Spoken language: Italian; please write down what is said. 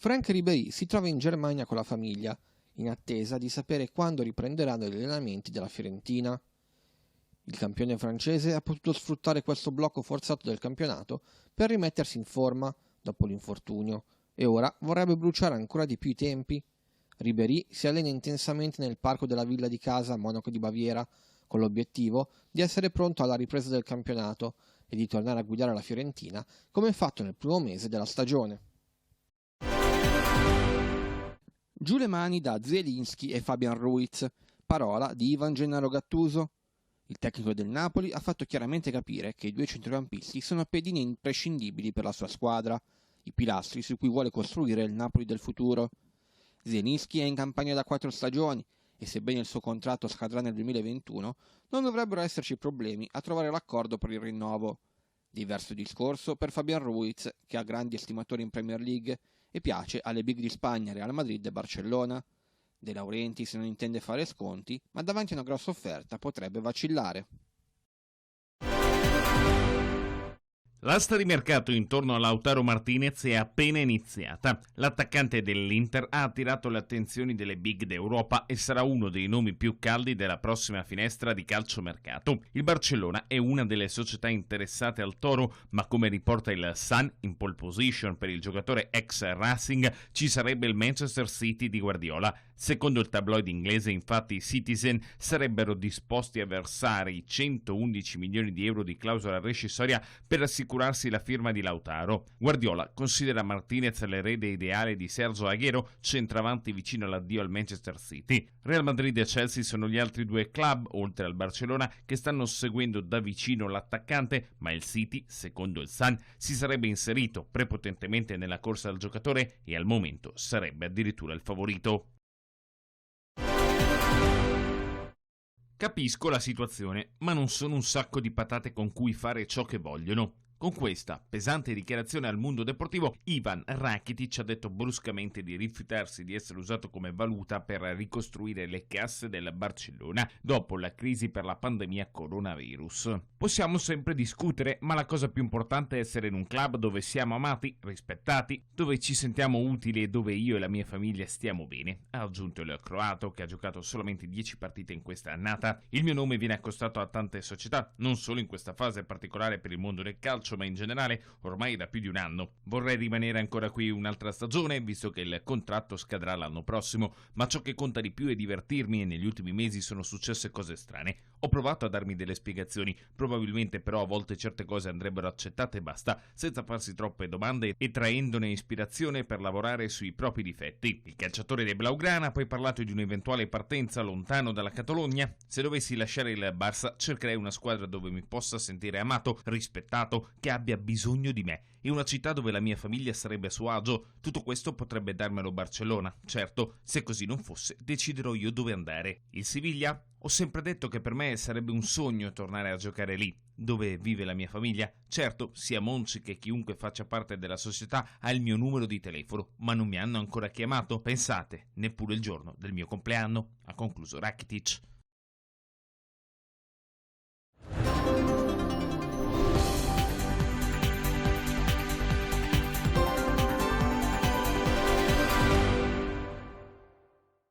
Franck Ribéry si trova in Germania con la famiglia, in attesa di sapere quando riprenderanno gli allenamenti della Fiorentina. Il campione francese ha potuto sfruttare questo blocco forzato del campionato per rimettersi in forma dopo l'infortunio e ora vorrebbe bruciare ancora di più i tempi. Ribéry si allena intensamente nel parco della villa di casa a Monaco di Baviera, con l'obiettivo di essere pronto alla ripresa del campionato e di tornare a guidare la Fiorentina come fatto nel primo mese della stagione. Giù le mani da Zielinski e Fabian Ruiz, parola di Ivan Gennaro Gattuso. Il tecnico del Napoli ha fatto chiaramente capire che i due centrocampisti sono pedine imprescindibili per la sua squadra, i pilastri su cui vuole costruire il Napoli del futuro. Zielinski è in campagna da 4 stagioni e sebbene il suo contratto scadrà nel 2021, non dovrebbero esserci problemi a trovare l'accordo per il rinnovo. Diverso discorso per Fabian Ruiz, che ha grandi estimatori in Premier League e piace alle big di Spagna, Real Madrid e Barcellona. De Laurentiis non intende fare sconti, ma davanti a una grossa offerta potrebbe vacillare. L'asta di mercato intorno a Lautaro Martinez è appena iniziata. L'attaccante dell'Inter ha attirato le attenzioni delle big d'Europa e sarà uno dei nomi più caldi della prossima finestra di calciomercato. Il Barcellona è una delle società interessate al Toro, ma come riporta il Sun, in pole position per il giocatore ex Racing ci sarebbe il Manchester City di Guardiola. Secondo il tabloid inglese, infatti, i Citizen sarebbero disposti a versare i 111 milioni di euro di clausola rescissoria per assicurarsi la firma di Lautaro. Guardiola considera Martinez l'erede ideale di Sergio Aguero, centravanti vicino all'addio al Manchester City. Real Madrid e Chelsea sono gli altri due club, oltre al Barcellona, che stanno seguendo da vicino l'attaccante, ma il City, secondo il Sun, si sarebbe inserito prepotentemente nella corsa al giocatore e al momento sarebbe addirittura il favorito. Capisco la situazione, ma non sono un sacco di patate con cui fare ciò che vogliono. Con questa pesante dichiarazione al Mondo Deportivo, Ivan Rakitic ha detto bruscamente di rifiutarsi di essere usato come valuta per ricostruire le casse del Barcellona dopo la crisi per la pandemia coronavirus. Possiamo sempre discutere, ma la cosa più importante è essere in un club dove siamo amati, rispettati, dove ci sentiamo utili e dove io e la mia famiglia stiamo bene, ha aggiunto il croato, che ha giocato solamente 10 partite in questa annata. Il mio nome viene accostato a tante società, non solo in questa fase particolare per il mondo del calcio, ma in generale ormai da più di un anno. Vorrei rimanere ancora qui un'altra stagione, visto che il contratto scadrà l'anno prossimo, ma ciò che conta di più è divertirmi e negli ultimi mesi sono successe cose strane. Ho provato a darmi delle spiegazioni, probabilmente però a volte certe cose andrebbero accettate e basta, senza farsi troppe domande e traendone ispirazione per lavorare sui propri difetti. Il calciatore dei Blaugrana ha poi parlato di un'eventuale partenza lontano dalla Catalogna. Se dovessi lasciare il Barça, cercherei una squadra dove mi possa sentire amato, rispettato, che abbia bisogno di me, e una città dove la mia famiglia sarebbe a suo agio. Tutto questo potrebbe darmelo Barcellona. Certo, se così non fosse, deciderò io dove andare. Il Siviglia? Ho sempre detto che per me sarebbe un sogno tornare a giocare lì, dove vive la mia famiglia. Certo, sia Monchi che chiunque faccia parte della società ha il mio numero di telefono, ma non mi hanno ancora chiamato. Pensate, neppure il giorno del mio compleanno, ha concluso Rakitic.